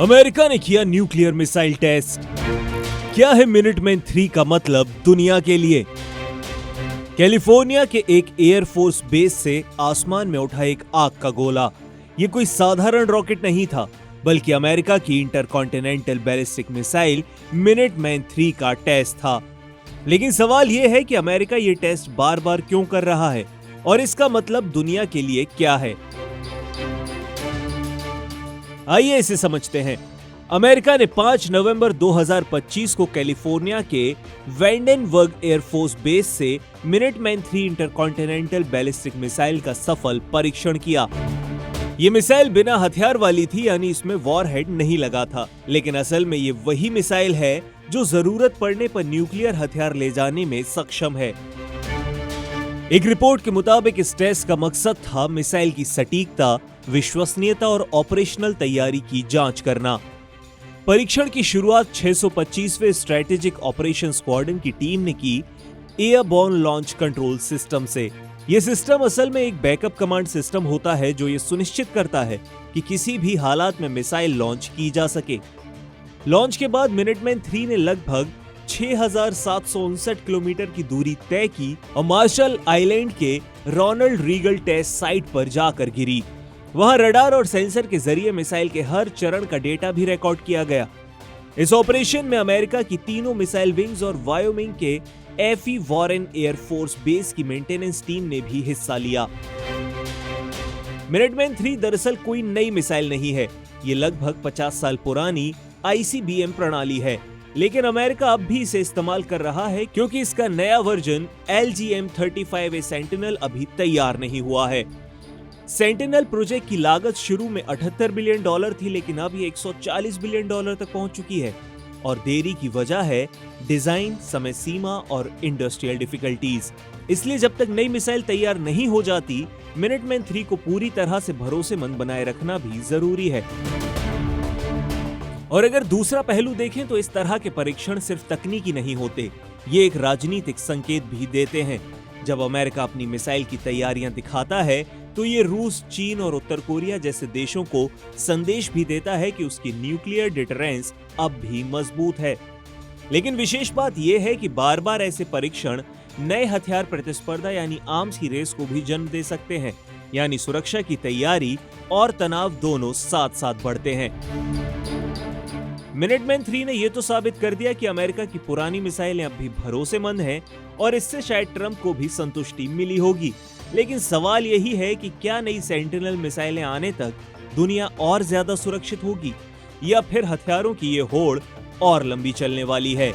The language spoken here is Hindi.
अमेरिका ने किया न्यूक्लियर मिसाइल टेस्ट। क्या है मिनटमैन 3 का मतलब दुनिया के लिए? कैलिफोर्निया के एक एयरफोर्स बेस से आसमान में उठा एक आग का गोला। ये कोई साधारण रॉकेट नहीं था, बल्कि अमेरिका की इंटरकॉन्टिनेंटल बैलिस्टिक मिसाइल मिनटमैन 3 का टेस्ट था। लेकिन सवाल यह है कि अमेरिका ये टेस्ट बार बार क्यों कर रहा है और इसका मतलब दुनिया के लिए क्या है? आइए इसे समझते हैं। अमेरिका ने 5 नवंबर 2025 को कैलिफोर्निया के वेंडेनबर्ग एयरफोर्स बेस से मिनटमैन 3 इंटरकॉन्टिनेंटल बैलिस्टिक मिसाइल का सफल परीक्षण किया। ये मिसाइल बिना हथियार वाली थी, यानी इसमें वॉरहेड नहीं लगा था, लेकिन असल में ये वही मिसाइल है जो जरूरत पड़ने पर न्यूक्लियर हथियार ले जाने में सक्षम है। एक रिपोर्ट के मुताबिक इस टेस्ट का मकसद था मिसाइल की सटीकता, विश्वसनीयता और ऑपरेशनल तैयारी की जांच करना। परीक्षण की शुरुआत 625वें स्ट्रेटेजिक ऑपरेशन स्क्वाड्रन की टीम ने की एयरबोर्न लॉन्च कंट्रोल सिस्टम से। यह सिस्टम असल में एक बैकअप कमांड सिस्टम होता है जो ये सुनिश्चित करता है कि किसी भी हालात में मिसाइल लॉन्च की जा सके। लॉन्च के बाद मिनटमैन 3 ने लगभग 6,759 किलोमीटर की दूरी तय की और मार्शल आइलैंड के रोनाल्ड रीगल टेस्ट साइट पर जाकर गिरी। वहां रडार और सेंसर के जरिए मिसाइल के हर चरण का डेटा भी रिकॉर्ड किया गया। इस ऑपरेशन में अमेरिका की तीनों मिसाइल विंग्स और वायोमिंग के एफई वॉरेन एयरफोर्स बेस की मेंटेनेंस टीम ने भी हिस्सा लिया। मिनटमैन 3 दरअसल कोई नई मिसाइल नहीं है। ये लगभग 50 साल पुरानी आईसीबीएम प्रणाली है, लेकिन अमेरिका अब भी इसे इस्तेमाल कर रहा है क्योंकि इसका नया वर्जन LGM-35A सेंटिनल अभी तैयार नहीं हुआ है। सेंटिनल प्रोजेक्ट की लागत शुरू में $78 बिलियन थी, लेकिन अब ये $140 बिलियन तक पहुंच चुकी है और देरी की वजह है डिजाइन, समय सीमा और इंडस्ट्रियल डिफिकल्टीज। इसलिए जब तक नई मिसाइल तैयार नहीं हो जाती, मिनटमैन 3 को पूरी तरह से भरोसेमंद बनाए रखना भी जरूरी है। और अगर दूसरा पहलू देखें तो इस तरह के परीक्षण सिर्फ तकनीकी नहीं होते, ये एक राजनीतिक संकेत भी देते हैं। जब अमेरिका अपनी मिसाइल की तैयारियां दिखाता है तो ये रूस, चीन और उत्तर कोरिया जैसे देशों को संदेश भी देता है कि उसकी न्यूक्लियर डिटरेंस अब भी मजबूत है। लेकिन विशेष बात यह है कि बार बार ऐसे परीक्षण नए हथियार प्रतिस्पर्धा यानी आर्म्स की रेस को भी जन्म दे सकते हैं, यानी सुरक्षा की तैयारी और तनाव दोनों साथ साथ बढ़ते हैं। मिनटमैन 3 ने यह तो साबित कर दिया कि अमेरिका की पुरानी मिसाइलें अब भी भरोसेमंद हैं और इससे शायद ट्रंप को भी संतुष्टि मिली होगी। लेकिन सवाल यही है कि क्या नई सेंटिनल मिसाइलें आने तक दुनिया और ज्यादा सुरक्षित होगी या फिर हथियारों की ये होड़ और लंबी चलने वाली है।